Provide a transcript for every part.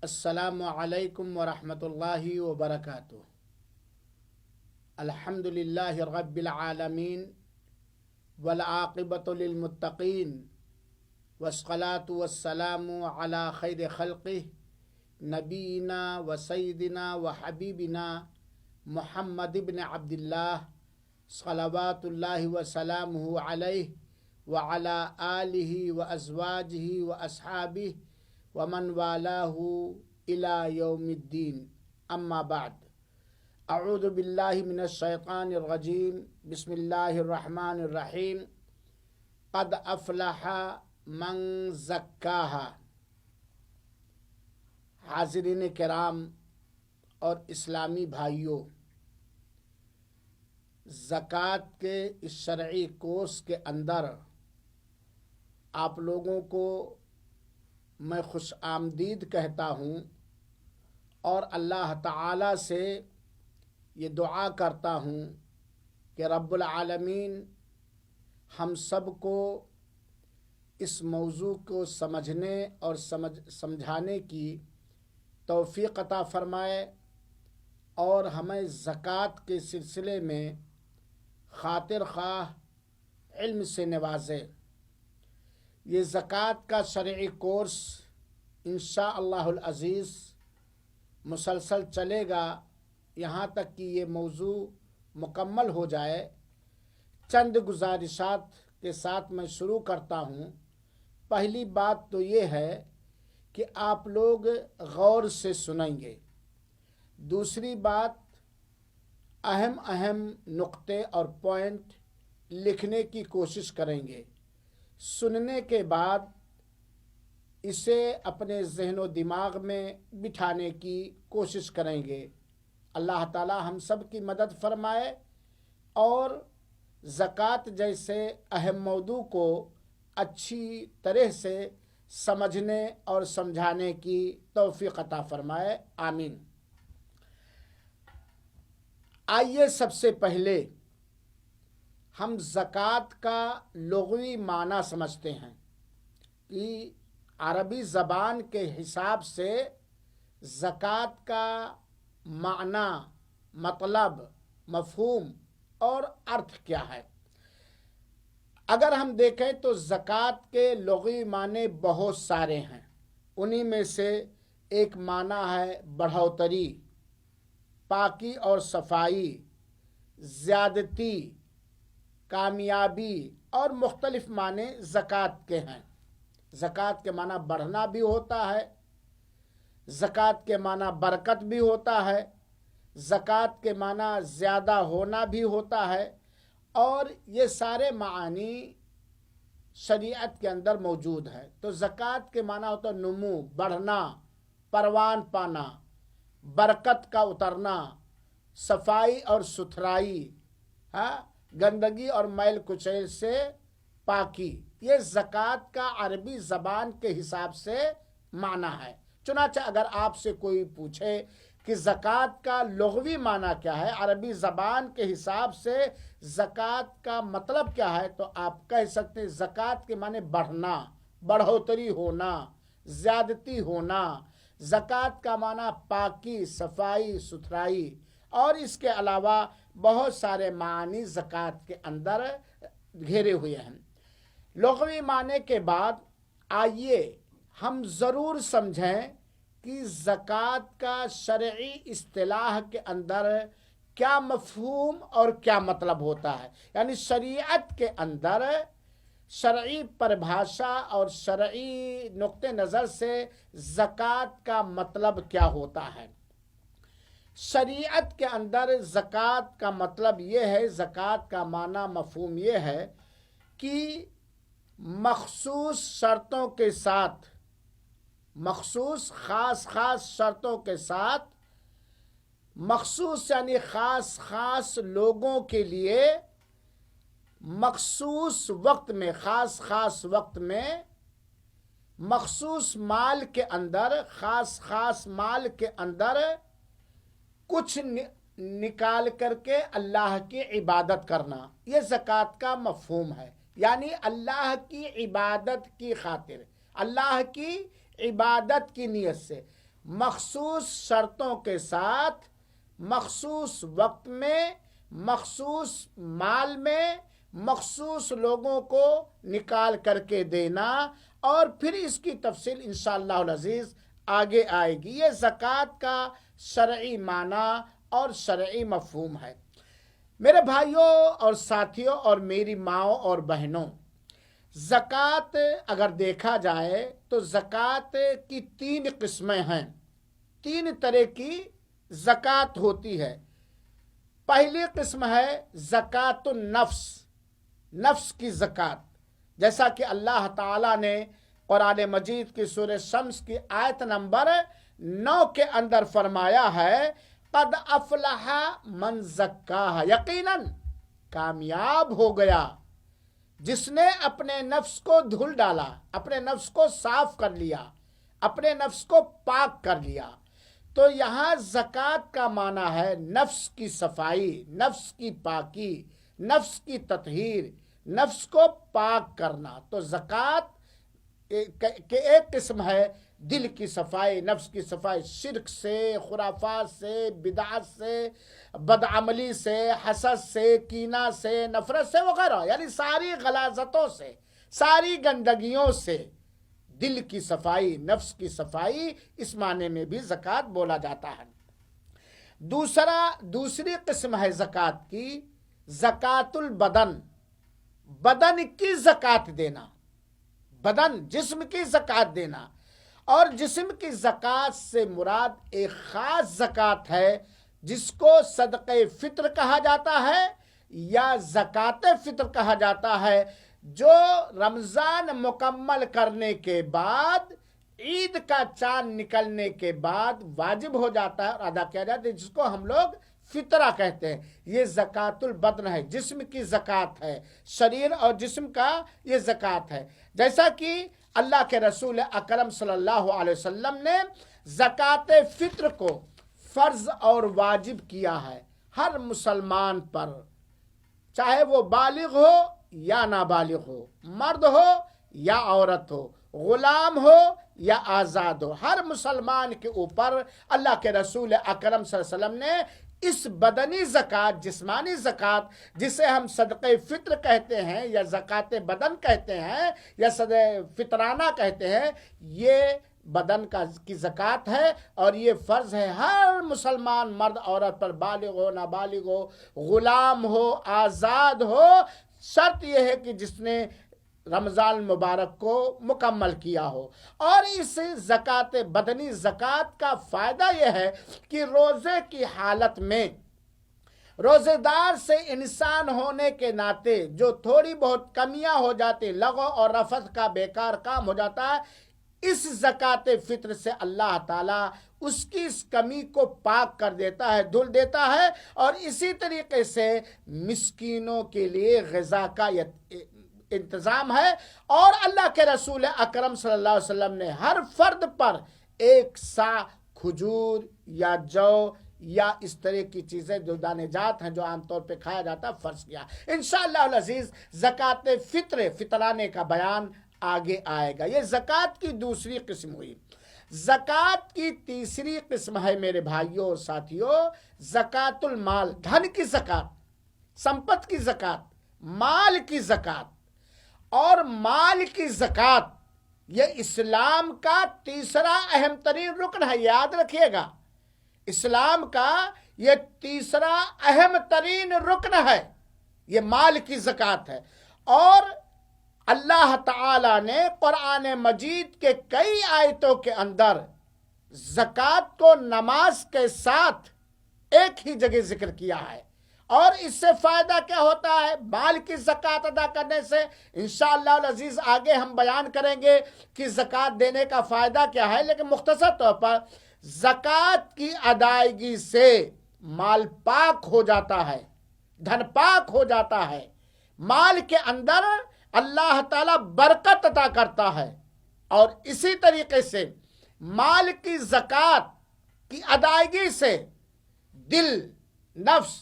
السلام علیکم ورحمۃ اللہ وبرکاتہ۔ الحمد للہ رب العالمین والعاقبۃ للمتقین والصلاة والسلام علی خیر خلقہ نبینا و سیدنا و حبیبنا محمد بن عبد اللہ صلوات اللہ وسلامہ علیہ وعلی آلہ و ازواجہ و اصحابہ ومن والاہ الی یوم الدین، اما بعد۔ اعوذ باللہ من الشیطان الرجیم، بسم اللہ الرحمن الرحیم۔ قد افلح من زکاہا۔ حاضرین کرام اور اسلامی بھائیوں، زکوٰۃ کے اس شرعی کورس کے اندر آپ لوگوں کو میں خوش آمدید کہتا ہوں اور اللہ تعالیٰ سے یہ دعا کرتا ہوں کہ رب العالمین ہم سب کو اس موضوع کو سمجھنے اور سمجھانے کی توفیق عطا فرمائے اور ہمیں زکوٰۃ کے سلسلے میں خاطر خواہ علم سے نوازے۔ یہ زکوٰۃ کا شرعی کورس انشاءاللہ العزیز مسلسل چلے گا یہاں تک کہ یہ موضوع مکمل ہو جائے۔ چند گزارشات کے ساتھ میں شروع کرتا ہوں۔ پہلی بات تو یہ ہے کہ آپ لوگ غور سے سنیں گے۔ دوسری بات، اہم نقطے اور پوائنٹ لکھنے کی کوشش کریں گے۔ سننے کے بعد اسے اپنے ذہن و دماغ میں بٹھانے کی کوشش کریں گے۔ اللہ تعالی ہم سب کی مدد فرمائے اور زکوٰۃ جیسے اہم موضوع کو اچھی طرح سے سمجھنے اور سمجھانے کی توفیق عطا فرمائے، آمین۔ آئیے سب سے پہلے ہم زکوٰۃ کا لغوی معنی سمجھتے ہیں کہ عربی زبان کے حساب سے زکوٰۃ کا معنی، مطلب، مفہوم اور ارتھ کیا ہے۔ اگر ہم دیکھیں تو زکوٰۃ کے لغوی معنی بہت سارے ہیں۔ انہی میں سے ایک معنی ہے بڑھوتری، پاکی اور صفائی، زیادتی، کامیابی اور مختلف معنی زکوٰۃ کے ہیں۔ زکوٰۃ کے معنی بڑھنا بھی ہوتا ہے، زکوٰۃ کے معنی برکت بھی ہوتا ہے، زکوٰۃ کے معنی زیادہ ہونا بھی ہوتا ہے، اور یہ سارے معانی شریعت کے اندر موجود ہے۔ تو زکوٰۃ کے معنی ہوتا ہے نمو، بڑھنا، پروان پانا، برکت کا اترنا، صفائی اور ستھرائی، گندگی اور میل کچیل سے پاکی۔ یہ زکوٰۃ کا عربی زبان کے حساب سے معنی ہے۔ چنانچہ اگر آپ سے کوئی پوچھے کہ زکوٰۃ کا لغوی معنی کیا ہے، عربی زبان کے حساب سے زکوٰۃ کا مطلب کیا ہے، تو آپ کہہ سکتے ہیں زکوٰۃ کے معنی بڑھنا، بڑھوتری ہونا، زیادتی ہونا۔ زکوٰۃ کا معنی پاکی، صفائی، ستھرائی، اور اس کے علاوہ بہت سارے معنی زکوٰۃ کے اندر گھیرے ہوئے ہیں۔ لغوی معنی کے بعد آئیے ہم ضرور سمجھیں کہ زکوٰۃ کا شرعی اصطلاح کے اندر کیا مفہوم اور کیا مطلب ہوتا ہے، یعنی شریعت کے اندر شرعی پربھاشا اور شرعی نقطہ نظر سے زکوٰۃ کا مطلب کیا ہوتا ہے۔ شریعت کے اندر زکوٰۃ کا مطلب یہ ہے، زکوٰۃ کا معنی، مفہوم یہ ہے کہ مخصوص شرطوں کے ساتھ، مخصوص خاص شرطوں کے ساتھ، مخصوص یعنی خاص لوگوں کے لیے مخصوص وقت میں، خاص وقت میں، مخصوص مال کے اندر، خاص مال کے اندر کچھ نکال کر کے اللہ کی عبادت کرنا، یہ زکوٰۃ کا مفہوم ہے۔ یعنی اللہ کی عبادت کی خاطر، اللہ کی عبادت کی نیت سے مخصوص شرطوں کے ساتھ مخصوص وقت میں مخصوص مال میں مخصوص لوگوں کو نکال کر کے دینا، اور پھر اس کی تفصیل انشاءاللہ العزیز آگے آئے گی۔ یہ زکوٰۃ کا شرعی معنی اور شرعی مفہوم ہے۔ میرے بھائیوں اور ساتھیوں اور میری ماؤں اور بہنوں، زکوٰۃ اگر دیکھا جائے تو زکوٰۃ کی 3 قسمیں ہیں، 3 طرح کی زکوٰۃ ہوتی ہے۔ پہلی قسم ہے زکوٰۃ النفس، نفس کی زکوٰۃ، جیسا کہ اللہ تعالیٰ نے قرآن مجید کی سورہ شمس کی آیت نمبر 9 کے اندر فرمایا ہے، قد افلح من زکاہا، یقیناً کامیاب ہو گیا جس نے اپنے نفس کو دھل ڈالا، اپنے نفس کو صاف کر لیا، اپنے نفس کو پاک کر لیا۔ تو یہاں زکوٰۃ کا معنی ہے نفس کی صفائی، نفس کی پاکی، نفس کی تطہیر، نفس کو پاک کرنا۔ تو زکوٰۃ کہ ایک قسم ہے دل کی صفائی، نفس کی صفائی، شرک سے، خرافات سے، بدعت سے، بدعملی سے، حسد سے، کینہ سے، نفرت سے وغیرہ، یعنی ساری غلاظتوں سے، ساری گندگیوں سے دل کی صفائی، نفس کی صفائی، اس معنی میں بھی زکوٰۃ بولا جاتا ہے۔ دوسری قسم ہے زکوٰۃ کی زکوٰۃ البدن، بدن کی زکوٰۃ دینا، بدن جسم کی زکوٰۃ دینا۔ اور جسم کی زکوٰۃ سے مراد ایک خاص زکوٰۃ ہے جس کو صدقہ فطر کہا جاتا ہے یا زکوٰۃ فطر کہا جاتا ہے، جو رمضان مکمل کرنے کے بعد عید کا چاند نکلنے کے بعد واجب ہو جاتا ہے اور ادا کیا جاتا ہے، جس کو ہم لوگ فطرہ کہتے ہیں۔ یہ زکوٰۃ البدن ہے، جسم کی زکوٰۃ ہے، شریر اور جسم کا یہ زکوٰۃ ہے۔ جیسا کہ اللہ کے رسول اکرم صلی اللہ علیہ وسلم نے زکوٰۃ فطر کو فرض اور واجب کیا ہے ہر مسلمان پر، چاہے وہ بالغ ہو یا نابالغ ہو، مرد ہو یا عورت ہو، غلام ہو یا آزاد ہو، ہر مسلمان کے اوپر اللہ کے رسول اکرم صلی اللہ علیہ وسلم نے اس بدنی زکوٰۃ، جسمانی زکوٰۃ، جسے ہم صدقہ فطر کہتے ہیں یا زکوٰۃ بدن کہتے ہیں یا فطرانہ کہتے ہیں، یہ بدن کی زکوٰۃ ہے اور یہ فرض ہے ہر مسلمان مرد عورت پر، بالغ ہو نابالغ ہو، غلام ہو آزاد ہو۔ شرط یہ ہے کہ جس نے رمضان مبارک کو مکمل کیا ہو۔ اور اس زکوٰۃ بدنی زکوٰۃ کا فائدہ یہ ہے کہ روزے کی حالت میں روزے دار سے انسان ہونے کے ناطے جو تھوڑی بہت کمیاں ہو جاتی، لغو اور رفث کا بیکار کام ہو جاتا ہے، اس زکوٰۃ فطر سے اللہ تعالیٰ اس کی اس کمی کو پاک کر دیتا ہے، دھل دیتا ہے۔ اور اسی طریقے سے مسکینوں کے لیے غذا کا انتظام ہے، اور اللہ کے رسول اکرم صلی اللہ علیہ وسلم نے ہر فرد پر 1 سا کھجور یا جو یا اس طرح کی چیزیں جو دانے جات ہیں جو عام طور پہ کھایا جاتا ہے فرض کیا۔ انشاءاللہ العزیز زکوٰۃ فطرانے کا بیان آگے آئے گا۔ یہ زکوٰۃ کی دوسری قسم ہوئی۔ زکوٰۃ کی تیسری قسم ہے میرے بھائیوں اور ساتھیوں، زکوٰۃ المال، دھن کی زکوٰۃ، سمپت کی زکوٰۃ، مال کی زکوٰۃ۔ اور مال کی زکوٰۃ یہ اسلام کا تیسرا اہم ترین رکن ہے، یاد رکھیے گا، اسلام کا یہ تیسرا اہم ترین رکن ہے، یہ مال کی زکوٰۃ ہے۔ اور اللہ تعالی نے قرآن مجید کے کئی آیتوں کے اندر زکوٰۃ کو نماز کے ساتھ ایک ہی جگہ ذکر کیا ہے۔ اور اس سے فائدہ کیا ہوتا ہے مال کی زکوٰۃ ادا کرنے سے؟ انشاءاللہ العزیز آگے ہم بیان کریں گے کہ زکوٰۃ دینے کا فائدہ کیا ہے، لیکن مختصر طور پر زکوٰۃ کی ادائیگی سے مال پاک ہو جاتا ہے، دھن پاک ہو جاتا ہے، مال کے اندر اللہ تعالیٰ برکت عطا کرتا ہے۔ اور اسی طریقے سے مال کی زکوٰۃ کی ادائیگی سے دل، نفس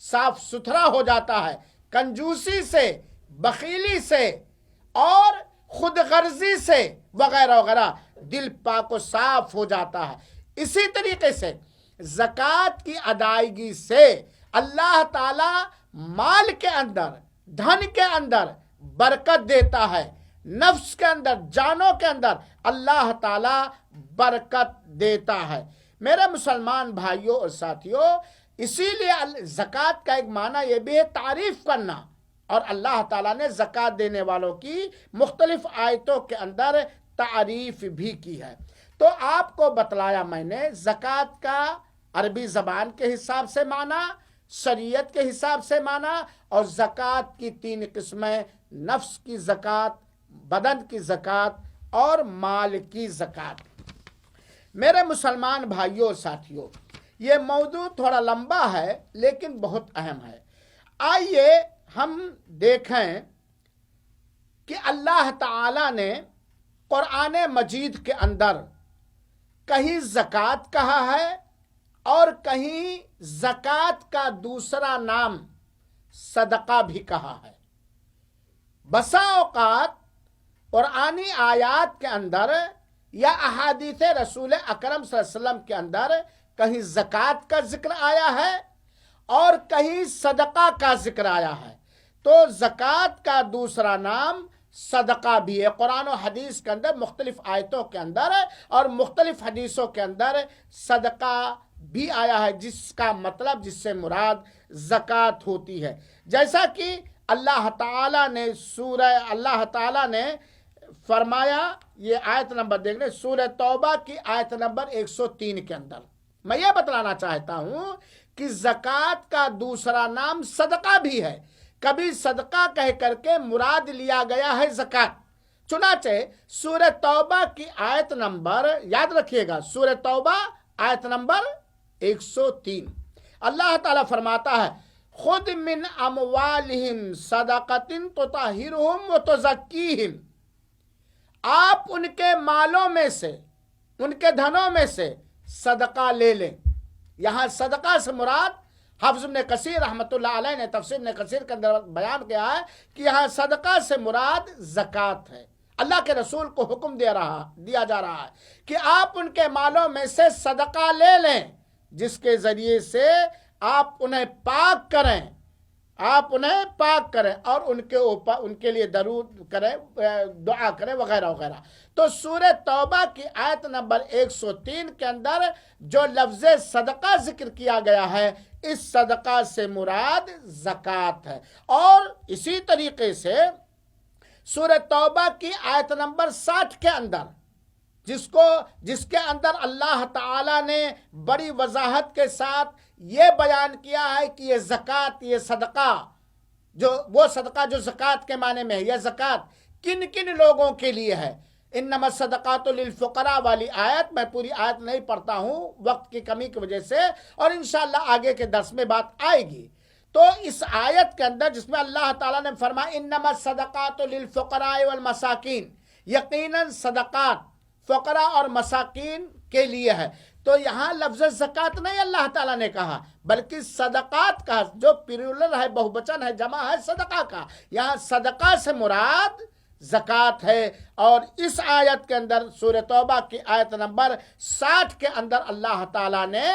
صاف ستھرا ہو جاتا ہے، کنجوسی سے، بخیلی سے اور خود غرضی سے وغیرہ وغیرہ، دل پاک و صاف ہو جاتا ہے۔ اسی طریقے سے زکوٰۃ کی ادائیگی سے اللہ تعالی مال کے اندر، دھن کے اندر برکت دیتا ہے، نفس کے اندر، جانوں کے اندر اللہ تعالی برکت دیتا ہے۔ میرے مسلمان بھائیوں اور ساتھیوں، اسی لیے زکوٰۃ کا ایک معنی یہ بھی ہے تعریف کرنا، اور اللہ تعالیٰ نے زکوٰۃ دینے والوں کی مختلف آیتوں کے اندر تعریف بھی کی ہے۔ تو آپ کو بتلایا میں نے زکوٰۃ کا عربی زبان کے حساب سے معنی، شریعت کے حساب سے معنی، اور زکوٰۃ کی 3 قسمیں: نفس کی زکوٰۃ، بدن کی زکوٰۃ اور مال کی زکوٰۃ۔ میرے مسلمان بھائیوں اور ساتھیوں، یہ موضوع تھوڑا لمبا ہے لیکن بہت اہم ہے۔ آئیے ہم دیکھیں کہ اللہ تعالی نے قرآن مجید کے اندر کہیں زکوٰۃ کہا ہے اور کہیں زکوٰۃ کا دوسرا نام صدقہ بھی کہا ہے۔ بسا اوقات قرآنی آیات کے اندر یا احادیث رسول اکرم صلی اللہ علیہ وسلم کے اندر کہیں زکوٰۃ کا ذکر آیا ہے اور کہیں صدقہ کا ذکر آیا ہے۔ تو زکوٰۃ کا دوسرا نام صدقہ بھی ہے۔ قرآن و حدیث کے اندر مختلف آیتوں کے اندر اور مختلف حدیثوں کے اندر صدقہ بھی آیا ہے، جس کا مطلب، جس سے مراد زکوٰۃ ہوتی ہے۔ جیسا کہ اللہ تعالیٰ نے فرمایا، یہ آیت نمبر دیکھ لیں، سورہ توبہ کی آیت نمبر 103 کے اندر میں یہ بتلانا چاہتا ہوں کہ زکوٰۃ کا دوسرا نام صدقہ بھی ہے۔ کبھی صدقہ کہہ کر کے مراد لیا گیا ہے زکوٰۃ۔ چنانچہ سورہ توبہ کی آیت نمبر، یاد رکھیے گا، سورہ توبہ آیت نمبر 103، اللہ تعالیٰ فرماتا ہے: خُذْ مِنْ أَمْوَالِهِمْ صَدَقَةٍ تُطَہِّرُهُمْ وَتُزَکِّیہِمْ، آپ ان کے مالوں میں سے، ان کے دھنوں میں سے صدقہ لے لیں۔ یہاں صدقہ سے مراد، حافظ ابن کثیر رحمۃ اللہ علیہ نے تفسیر ابن کثیر کے اندر بیان کیا ہے کہ یہاں صدقہ سے مراد زکوٰۃ ہے۔ اللہ کے رسول کو حکم دیا جا رہا ہے کہ آپ ان کے مالوں میں سے صدقہ لے لیں، جس کے ذریعے سے آپ انہیں پاک کریں، اور ان کے لیے درود کریں، دعا کریں، وغیرہ وغیرہ۔ تو سورہ توبہ کی آیت نمبر 103 کے اندر جو لفظ صدقہ ذکر کیا گیا ہے، اس صدقہ سے مراد زکوٰۃ ہے۔ اور اسی طریقے سے سورہ توبہ کی آیت نمبر 60 کے اندر، جس کے اندر اللہ تعالی نے بڑی وضاحت کے ساتھ یہ بیان کیا ہے کہ یہ زکوٰۃ، یہ صدقہ، وہ صدقہ جو زکوٰۃ کے معنی میں ہے، یہ زکوٰۃ کن کن لوگوں کے لیے ہے۔ انما الصدقات للفقراء والی آیت، میں پوری آیت نہیں پڑھتا ہوں وقت کی کمی کی وجہ سے، اور انشاءاللہ آگے کے درس میں بات آئے گی۔ تو اس آیت کے اندر جس میں اللہ تعالیٰ نے فرمایا انما الصدقات للفقراء والمساکین، یقیناً صدقات فقراء اور مساکین کے لیے ہے، تو یہاں لفظ زکوٰۃ نہیں اللہ تعالیٰ نے کہا، بلکہ صدقات کا، جو پلورل ہے، بہووچن ہے، جمع ہے صدقہ کا، یہاں صدقہ سے مراد زکوٰۃ ہے۔ اور اس آیت کے اندر سورہ توبہ کی آیت نمبر 60 کے اندر اللہ تعالیٰ نے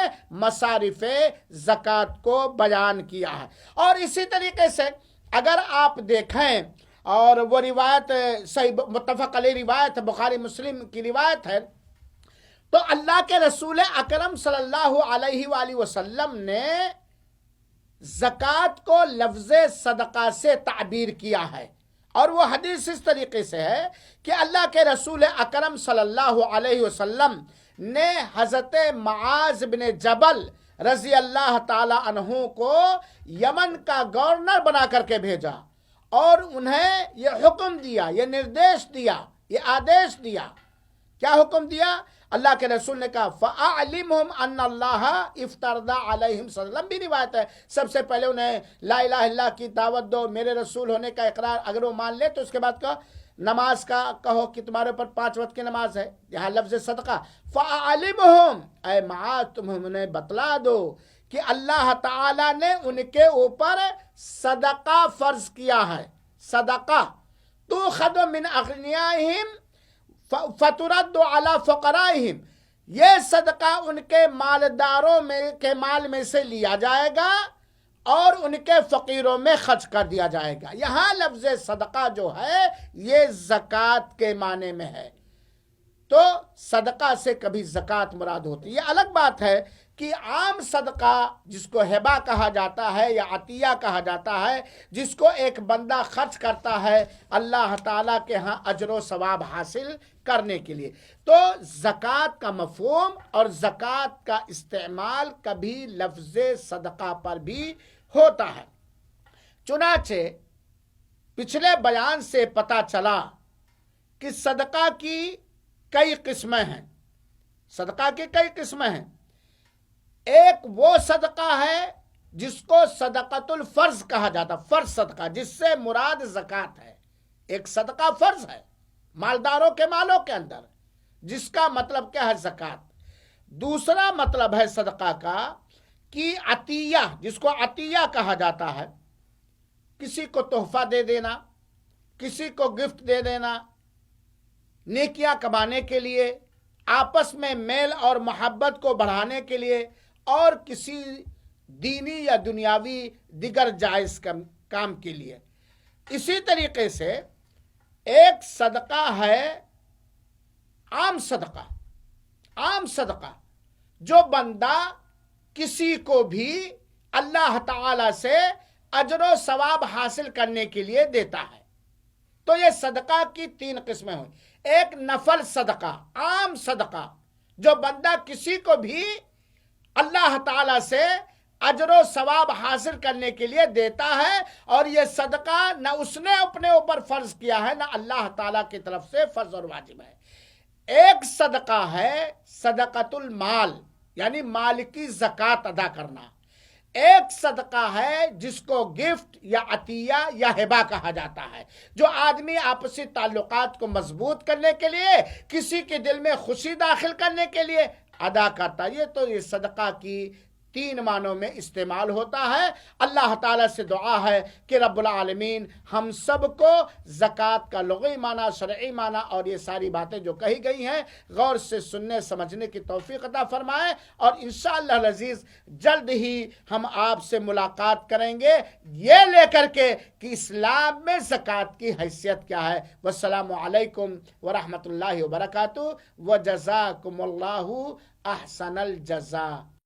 مصارف زکوٰۃ کو بیان کیا ہے۔ اور اسی طریقے سے اگر آپ دیکھیں، اور وہ روایت صحیح متفق علیہ روایت ہے، بخاری مسلم کی روایت ہے، تو اللہ کے رسول اکرم صلی اللہ علیہ وآلہ وسلم نے زکوٰۃ کو لفظ صدقہ سے تعبیر کیا ہے، اور وہ حدیث اس طریقے سے ہے کہ اللہ کے رسول اکرم صلی اللہ علیہ وسلم نے حضرت معاذ بن جبل رضی اللہ تعالی عنہ کو یمن کا گورنر بنا کر کے بھیجا، اور انہیں یہ حکم دیا، یہ نردیش دیا، یہ آدیش دیا۔ کیا حکم دیا؟ اللہ کے رسول نے کہا فَأَعْلِمْهُمْ أَنَّ اللَّهَ افْتَرَضَ عَلَيْهِمْ صلی اللہ علیہ وسلم بھی روایت ہے، سب سے پہلے انہیں لا الہ الا اللہ کی دعوت دو، میرے رسول ہونے کا اقرار اگر وہ مان لے تو اس کے بعد نماز کا کہو کہ تمہارے اوپر 5 وقت کی نماز ہے، یہاں لفظ صدقہ۔ فَأَعْلِمْهُمْ، اے معاذ تم انہیں بتلا دو کہ اللہ تعالی نے ان کے اوپر صدقہ فرض کیا ہے، صدقہ تُؤْخَذُ مِنْ أَغْنِيَائِهِمْ فَتُرَدُّ عَلَى فُقَرَائِهِمْ، یہ صدقہ ان کے مالداروں کے مال میں سے لیا جائے گا اور ان کے فقیروں میں خرچ کر دیا جائے گا۔ یہاں لفظ صدقہ جو ہے یہ زکوٰۃ کے معنی میں ہے، تو صدقہ سے کبھی زکوٰۃ مراد ہوتی ہے۔ یہ الگ بات ہے کہ عام صدقہ جس کو ہبہ کہا جاتا ہے یا عطیہ کہا جاتا ہے، جس کو ایک بندہ خرچ کرتا ہے اللہ تعالیٰ کے ہاں اجر و ثواب حاصل کرنے کے لیے، تو زکوٰۃ کا مفہوم اور زکوٰۃ کا استعمال کبھی لفظ صدقہ پر بھی ہوتا ہے۔ چنانچہ پچھلے بیان سے پتہ چلا کہ صدقہ کی کئی قسمیں ہیں۔ صدقہ کی کئی قسمیں ہیں۔ ایک وہ صدقہ ہے جس کو صدقۃ الفرض کہا جاتا، فرض صدقہ، جس سے مراد زکوٰۃ ہے۔ ایک صدقہ فرض ہے مالداروں کے مالوں کے اندر، جس کا مطلب کیا ہے؟ زکوٰۃ۔ دوسرا مطلب ہے صدقہ کا کہ عطیہ، جس کو عطیہ کہا جاتا ہے، کسی کو تحفہ دے دینا، کسی کو گفٹ دے دینا، نیکیاں کمانے کے لیے، آپس میں میل اور محبت کو بڑھانے کے لیے، اور کسی دینی یا دنیاوی دیگر جائز کام کے لیے۔ اسی طریقے سے ایک صدقہ ہے عام صدقہ، عام صدقہ جو بندہ کسی کو بھی اللہ تعالی سے اجر و ثواب حاصل کرنے کے لیے دیتا ہے۔ تو یہ صدقہ کی تین قسمیں ہوئی۔ ایک نفل صدقہ، عام صدقہ جو بندہ کسی کو بھی اللہ تعالی سے اجر و ثواب حاصل کرنے کے لیے دیتا ہے، اور یہ صدقہ نہ اس نے اپنے اوپر فرض کیا ہے نہ اللہ تعالی کی طرف سے فرض اور واجب ہے۔ ایک صدقہ ہے صدقۃ المال، یعنی مال کی زکوٰۃ ادا کرنا۔ ایک صدقہ ہے جس کو گفٹ یا عطیہ یا ہبہ کہا جاتا ہے، جو آدمی آپسی تعلقات کو مضبوط کرنے کے لیے، کسی کے دل میں خوشی داخل کرنے کے لیے ادا کرتا ہے۔ یہ صدقہ کی تین معنوں میں استعمال ہوتا ہے۔ اللہ تعالیٰ سے دعا ہے کہ رب العالمین ہم سب کو زکوٰۃ کا لغوی معنی، شرعی معنی اور یہ ساری باتیں جو کہی گئی ہیں غور سے سننے سمجھنے کی توفیق عطا فرمائے، اور انشاءاللہ العزیز جلد ہی ہم آپ سے ملاقات کریں گے یہ لے کر کے کہ اسلام میں زکوٰۃ کی حیثیت کیا ہے۔ والسلام علیکم ورحمۃ اللہ وبرکاتہ، وجزاکم اللہ احسن الجزاء۔